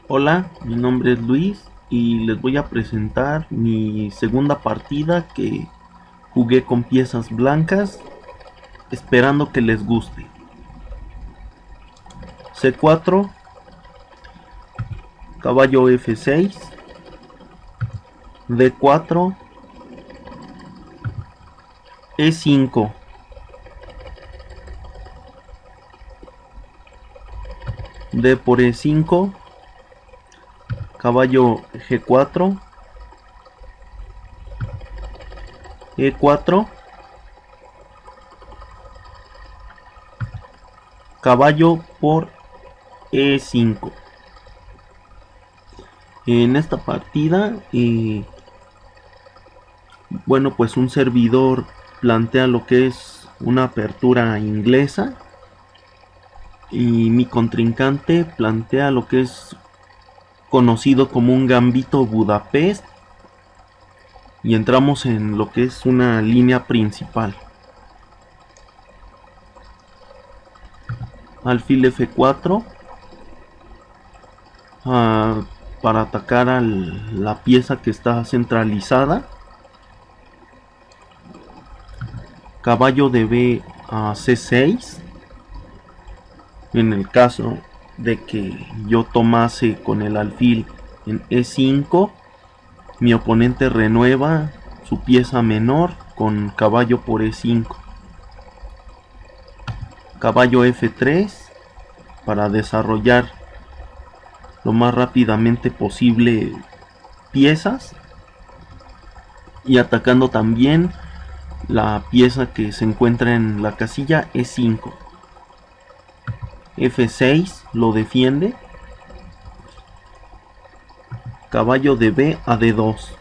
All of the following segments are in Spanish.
Hola, mi nombre es Luis y les voy a presentar mi segunda partida que jugué con piezas blancas, esperando que les guste. C4, caballo F6, D4, E5, D por E5, caballo G4, E4, caballo por E5. En esta partida, bueno, pues un servidor plantea lo que es una apertura inglesa y mi contrincante plantea lo que es conocido como un gambito Budapest y entramos en lo que es una línea principal. Alfil F4 para atacar a la pieza que está centralizada. Caballo de B a C6 en el caso de que yo tomase con el alfil en E5, mi oponente renueva su pieza menor con caballo por E5. Caballo F3 para desarrollar lo más rápidamente posible piezas y atacando también la pieza que se encuentra en la casilla E5. F6 lo defiende. Caballo de B a D2.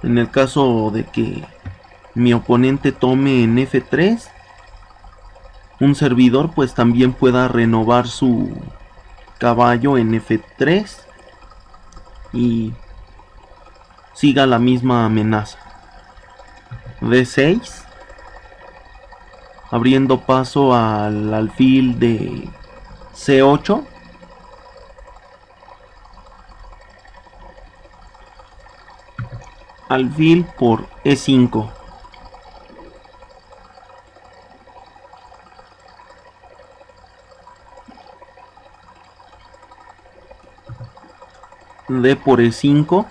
En el caso de que mi oponente tome en F3, un servidor pues también pueda renovar su caballo en F3 y siga la misma amenaza. D6, abriendo paso al alfil de C8. Alfil por E5. D por E5.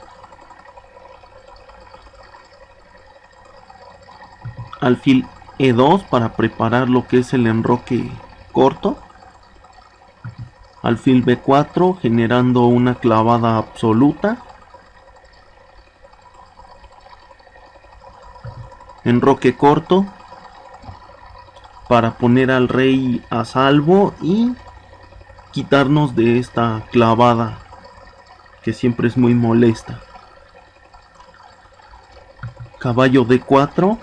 Alfil E2 para preparar lo que es el enroque corto. Alfil B4 generando una clavada absoluta. Enroque corto para poner al rey a salvo y quitarnos de esta clavada que siempre es muy molesta. Caballo D4.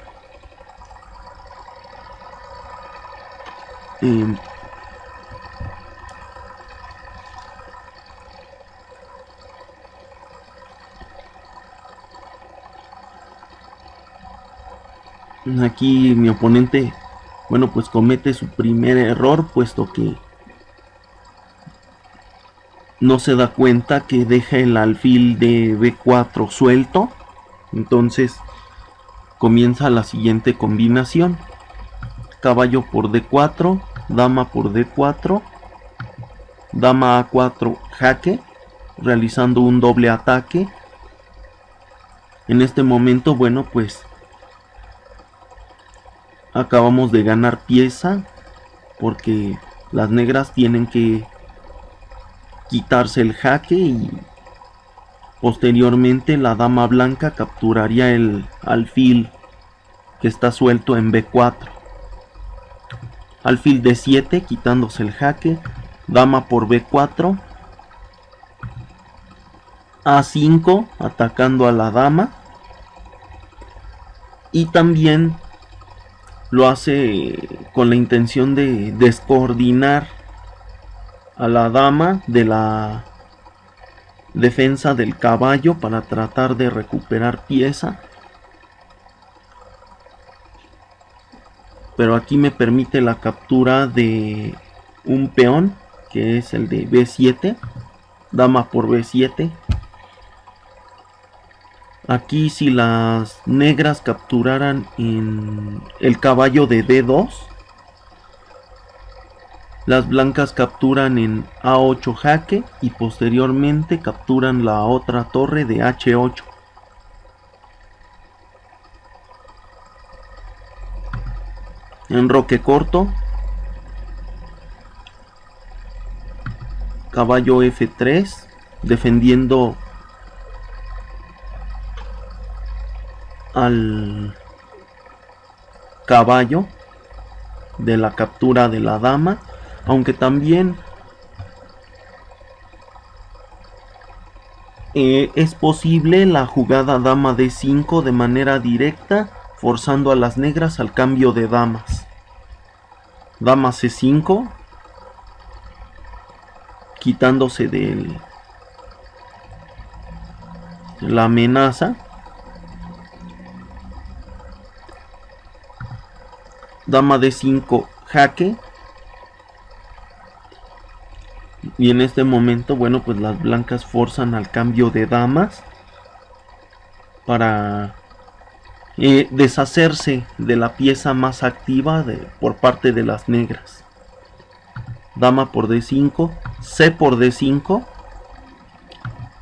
Aquí mi oponente, bueno, pues comete su primer error, puesto que no se da cuenta que deja el alfil de B4 suelto. Entonces comienza la siguiente combinación: caballo por D4, dama por D4, dama A4 jaque, realizando un doble ataque. En este momento, bueno, pues acabamos de ganar pieza porque las negras tienen que quitarse el jaque y posteriormente la dama blanca capturaría el alfil que está suelto en B4. Alfil D7 quitándose el jaque, dama por B4, A5 atacando a la dama y también lo hace con la intención de descoordinar a la dama de la defensa del caballo para tratar de recuperar pieza. Pero aquí me permite la captura de un peón que es el de B7, dama por B7. Aquí si las negras capturaran en el caballo de D2, las blancas capturan en A8 jaque y posteriormente capturan la otra torre de H8. Enroque corto, caballo F3, defendiendo al caballo de la captura de la dama, aunque también es posible la jugada dama D5 de manera directa, forzando a las negras al cambio de damas. Dama C5, quitándose de la amenaza. Dama D5 jaque. Y en este momento, bueno, pues las blancas forzan al cambio de damas para deshacerse de la pieza más activa por parte de las negras. Dama por D5, C por D5,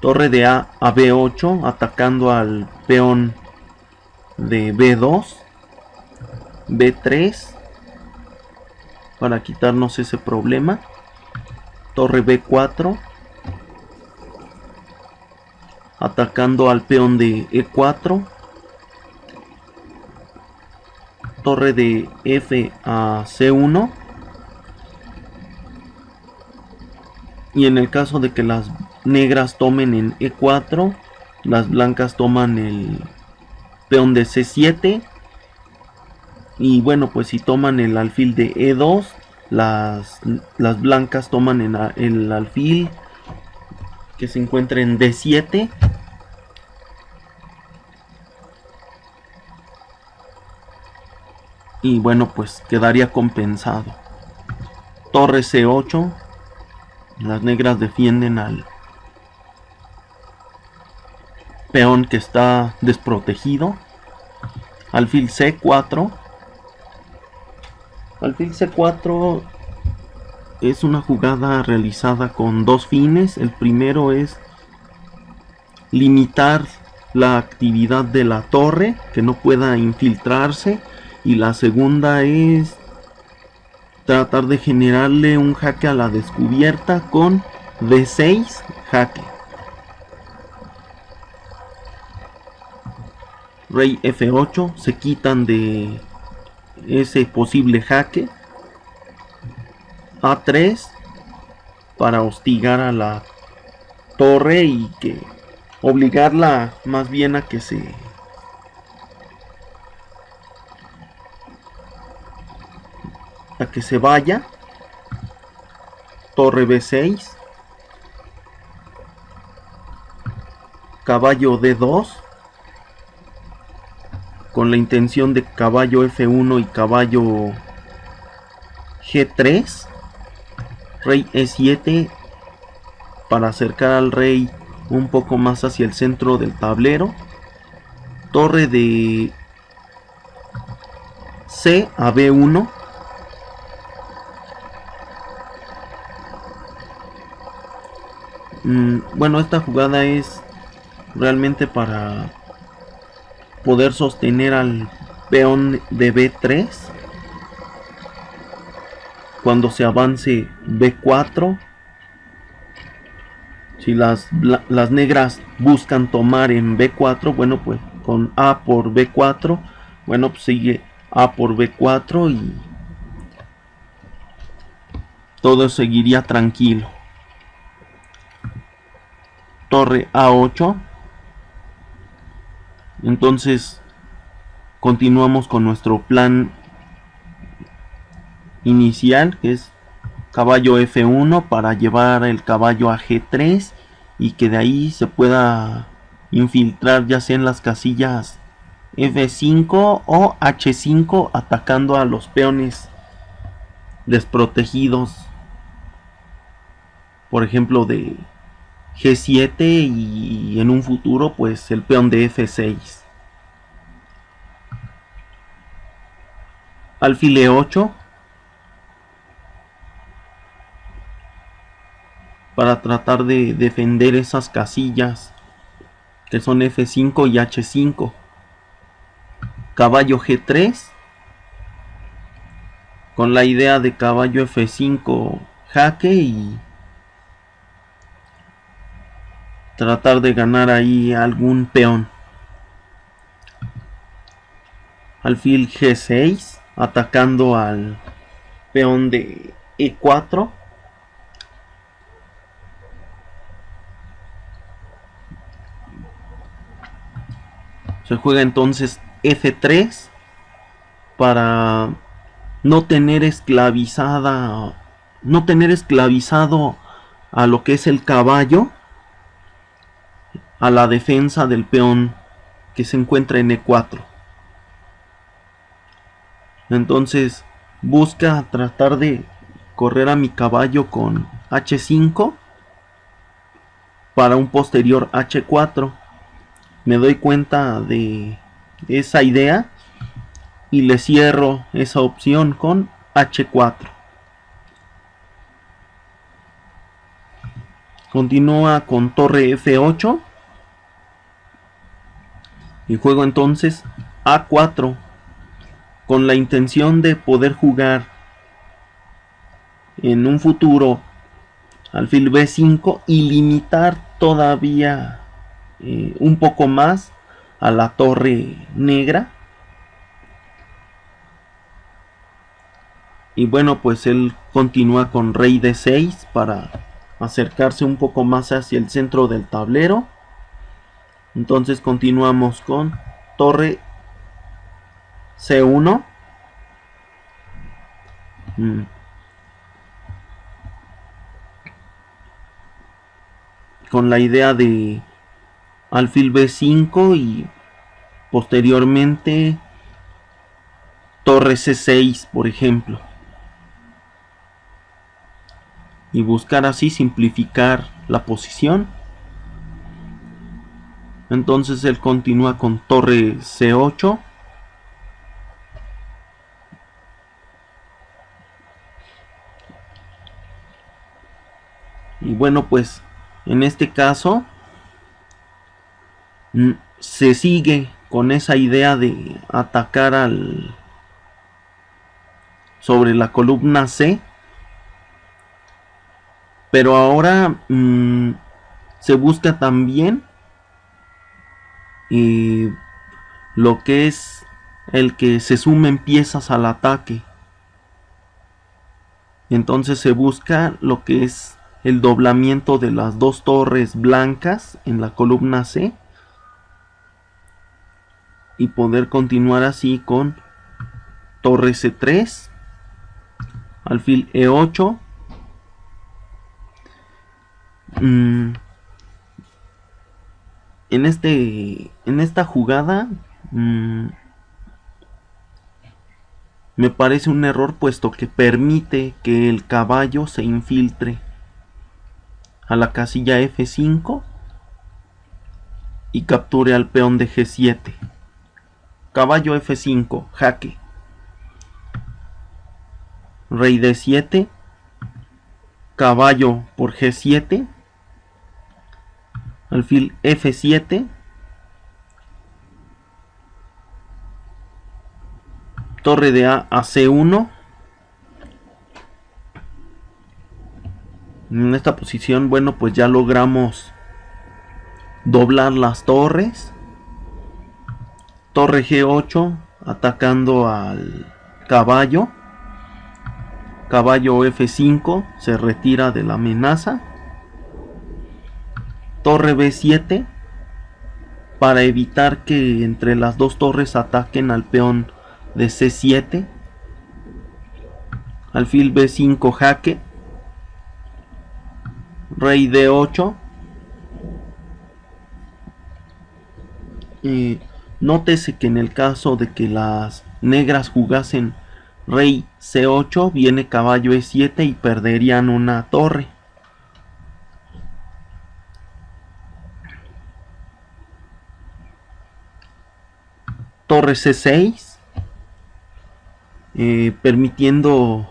torre de A a B8, atacando al peón de B2, B3, para quitarnos ese problema. Torre B4, atacando al peón de E4. Torre de F a C1. Y en el caso de que las negras tomen en E4, las blancas toman el peón de C7. Y bueno, pues si toman el alfil de E2, las blancas toman el alfil que se encuentra en D7. Y bueno, pues quedaría compensado. Torre C8. Las negras defienden al peón que está desprotegido. Alfil C4. Alfil C4 es una jugada realizada con dos fines. El primero es limitar la actividad de la torre, que no pueda infiltrarse. Y la segunda es tratar de generarle un jaque a la descubierta con D6 jaque. Rey F8, se quitan de ese posible jaque. A3 para hostigar a la torre y que obligarla más bien a que se vaya. Torre B6, caballo D2, con la intención de caballo F1 y caballo G3. Rey E7 para acercar al rey un poco más hacia el centro del tablero. Torre de C a B1. Bueno, esta jugada es realmente para poder sostener al peón de B3 cuando se avance B4. Si las negras buscan tomar en B4, bueno, pues con A por B4, bueno, pues sigue A por B4 y todo seguiría tranquilo. Torre A8. Entonces continuamos con nuestro plan inicial, que es caballo F1 para llevar el caballo a G3 y que de ahí se pueda infiltrar ya sea en las casillas F5 o H5, atacando a los peones desprotegidos por ejemplo, de G7 y en un futuro pues el peón de F6. Alfil E8 para tratar de defender esas casillas que son F5 y H5. Caballo G3 con la idea de caballo F5 jaque y tratar de ganar ahí algún peón. Alfil G6 atacando al peón de E4. Se juega entonces F3 para no tener esclavizado a lo que es el caballo, a la defensa del peón que se encuentra en E4. Entonces busca tratar de correr a mi caballo con H5 para un posterior H4. Me doy cuenta de esa idea y le cierro esa opción con H4. Continúa con torre F8 y juego entonces A4 con la intención de poder jugar en un futuro alfil B5 y limitar todavía un poco más a la torre negra. Y bueno, pues él continúa con rey D6 para acercarse un poco más hacia el centro del tablero. Entonces continuamos con torre C1. Con la idea de alfil B5 y posteriormente torre C6, por ejemplo. Y buscar así simplificar la posición. Entonces él continúa con torre C8. Y bueno, pues en este caso se sigue con esa idea de atacar sobre la columna C. Pero ahora se busca también lo que es el que se sumen piezas al ataque. Entonces se busca lo que es el doblamiento de las dos torres blancas en la columna C y poder continuar así con torre C3, alfil E8. En esta jugada me parece un error, puesto que permite que el caballo se infiltre a la casilla F5 y capture al peón de G7. Caballo F5, jaque. Rey D7, caballo por G7, alfil F7, torre de A a C1. En esta posición, bueno, pues ya logramos doblar las torres. Torre G8 atacando al caballo. Caballo F5 se retira de la amenaza. Torre B7 para evitar que entre las dos torres ataquen al peón de C7. Alfil B5 jaque. Rey D8. Nótese que en el caso de que las negras jugasen rey C8, viene caballo E7 y perderían una torre. torre C6, permitiendo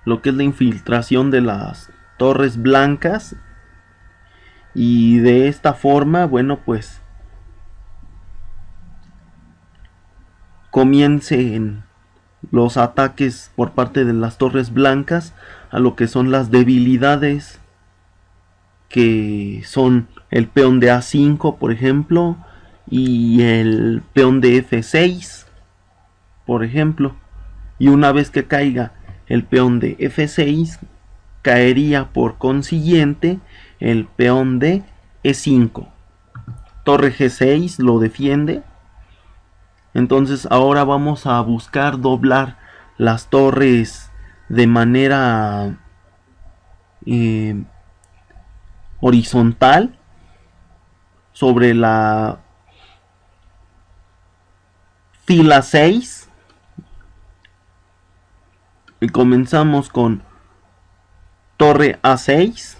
lo que es la infiltración de las torres blancas, y de esta forma, bueno, pues comiencen los ataques por parte de las torres blancas a lo que son las debilidades, que son el peón de A5, por ejemplo, y el peón de F6, por ejemplo. Y una vez que caiga el peón de F6, caería por consiguiente el peón de E5. Torre G6 lo defiende. Entonces ahora vamos a buscar doblar las torres de manera horizontal sobre la fila 6. Y comenzamos con torre A6,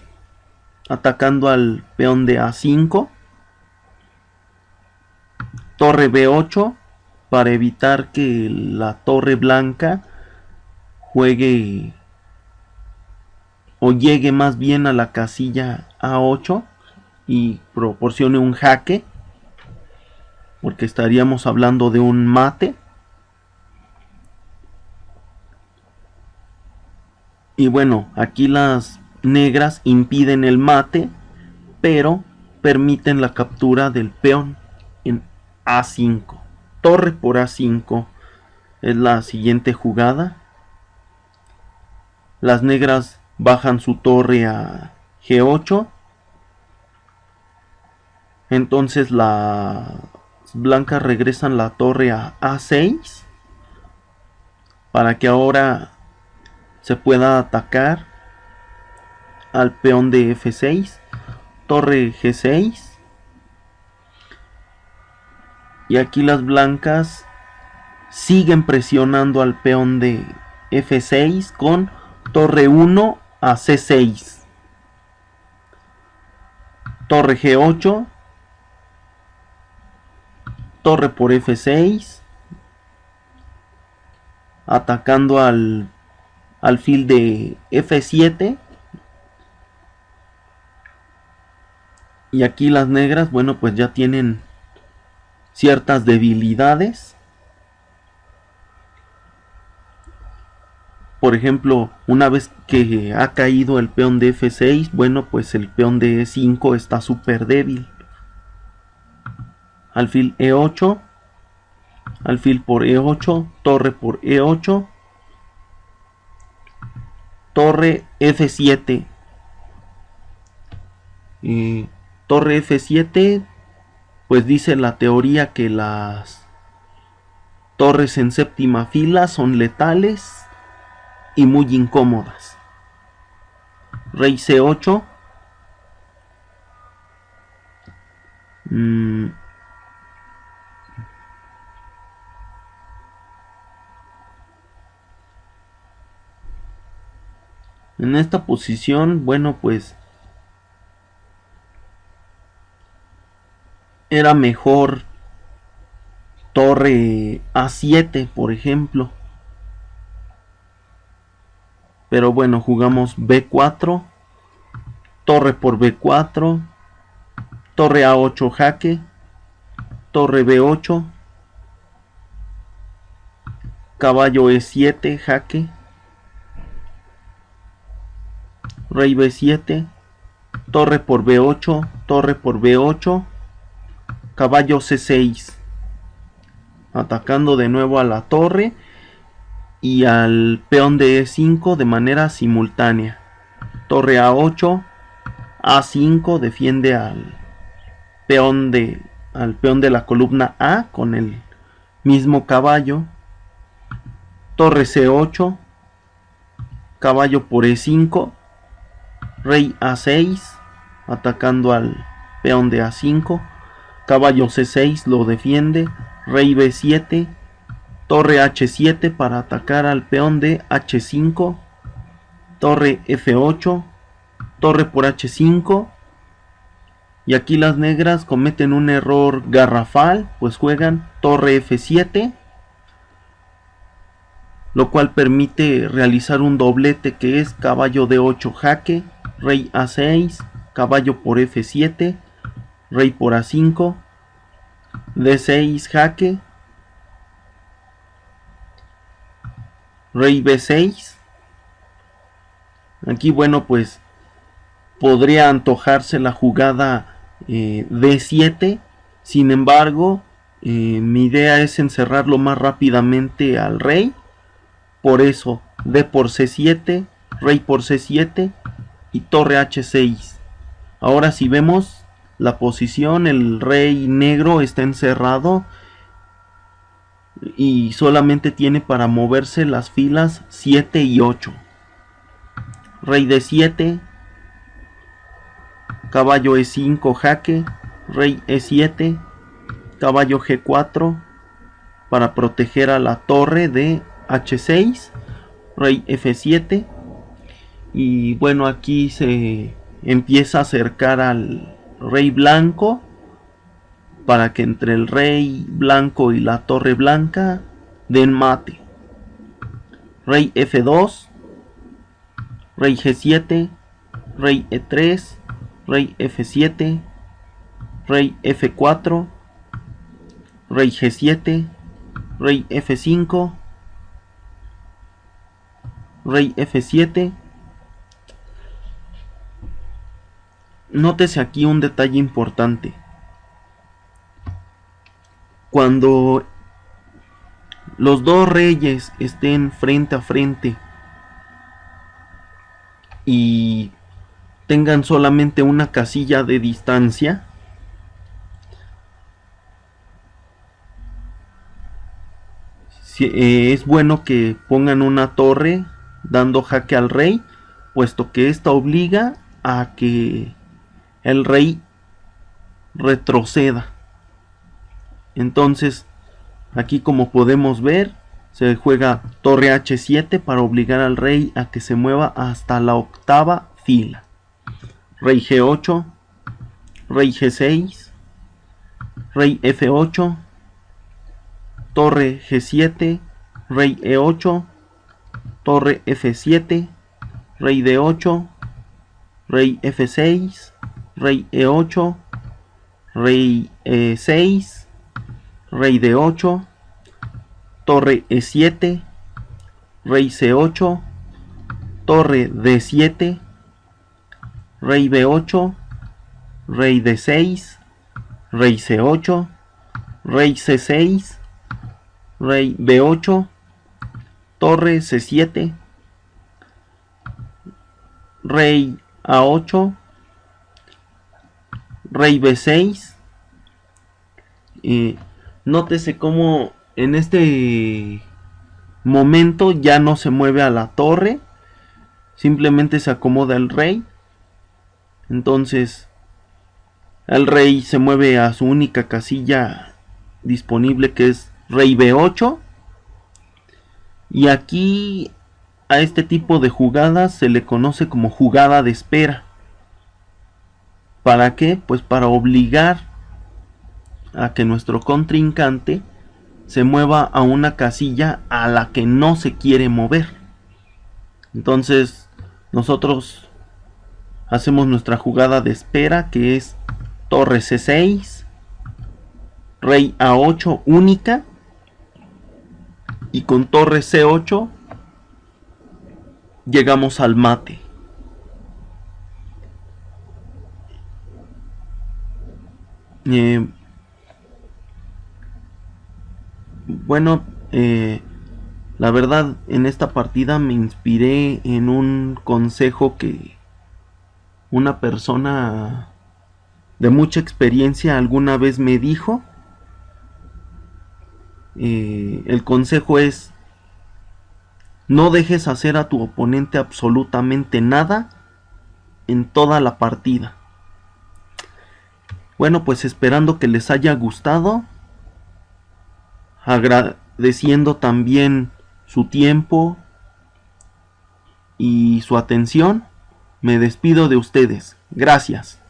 atacando al peón de A5. Torre B8, para evitar que la torre blanca juegue o llegue más bien a la casilla A8 y proporcione un jaque, porque estaríamos hablando de un mate. Y bueno, aquí las negras impiden el mate, pero permiten la captura del peón en A5. Torre por A5 es la siguiente jugada. Las negras bajan su torre a G8. Entonces las blancas regresan la torre a A6 para que ahora se pueda atacar al peón de F6. Torre G6. Y aquí las blancas siguen presionando al peón de F6 con torre 1 a C6. Torre G8. Torre por F6. Atacando al alfil de F7. Y aquí las negras, bueno, pues ya tienen ciertas debilidades. Por ejemplo, una vez que ha caído el peón de F6, bueno, pues el peón de E5 está súper débil. Alfil E8. Alfil por E8. Torre por E8. Torre F7. Torre F7, pues dice la teoría que las torres en séptima fila son letales y muy incómodas. Rey C8. En esta posición, bueno, pues era mejor torre A7, por ejemplo. Pero bueno, jugamos B4. Torre por B4. Torre A8 jaque. Torre B8. Caballo E7 jaque. Rey B7. Torre por B8. Torre por B8. Caballo C6. Atacando de nuevo a la torre y al peón de E5 de manera simultánea. Torre A8. A5 defiende al peón de la columna A con el mismo caballo. Torre C8. Caballo por E5. Rey A6 atacando al peón de A5. Caballo C6 lo defiende. Rey B7. Torre H7 para atacar al peón de H5. Torre F8. Torre por H5. Y aquí las negras cometen un error garrafal, pues juegan torre F7, lo cual permite realizar un doblete que es caballo D8 jaque, rey A6, caballo por F7, rey por A5, D6 jaque, rey B6. Aquí bueno, pues podría antojarse la jugada D7. Sin embargo, mi idea es encerrarlo más rápidamente al rey. Por eso, D por C7, rey por C7 y torre H6. Ahora si vemos la posición, el rey negro está encerrado y solamente tiene para moverse las filas 7 y 8. Rey D7, caballo E5 jaque, rey E7, caballo G4 para proteger a la torre de H6, rey F7. Y bueno, aquí se empieza a acercar al rey blanco para que entre el rey blanco y la torre blanca den mate. Rey F2, rey G7, rey E3, rey F7, rey F4, rey G7, rey F5, rey F7. Nótese aquí un detalle importante. Cuando los dos reyes estén frente a frente y tengan solamente una casilla de distancia, es bueno que pongan una torre dando jaque al rey, puesto que esta obliga a que el rey retroceda. Entonces, aquí como podemos ver, se juega torre H7 para obligar al rey a que se mueva hasta la octava fila. Rey G8, rey G6, rey F8, torre G7, rey E8, torre F7, rey D8, rey F6, rey E8, rey E6, rey D8, torre E7, rey C8, torre D7, rey B8, rey D6, rey C8, rey C6, rey B8, torre C7, rey A8, rey B6. Nótese cómo en este momento ya no se mueve a la torre, simplemente se acomoda el rey. Entonces el rey se mueve a su única casilla disponible, que es rey B8. Y aquí a este tipo de jugadas se le conoce como jugada de espera. ¿Para qué? Pues para obligar a que nuestro contrincante se mueva a una casilla a la que no se quiere mover. Entonces nosotros hacemos nuestra jugada de espera, que es torre C6, rey A8 única, y con torre C8 llegamos al mate. Bueno, la verdad, en esta partida me inspiré en un consejo que una persona de mucha experiencia alguna vez me dijo. El consejo es: no dejes hacer a tu oponente absolutamente nada en toda la partida. Bueno, pues esperando que les haya gustado, agradeciendo también su tiempo y su atención, me despido de ustedes. Gracias.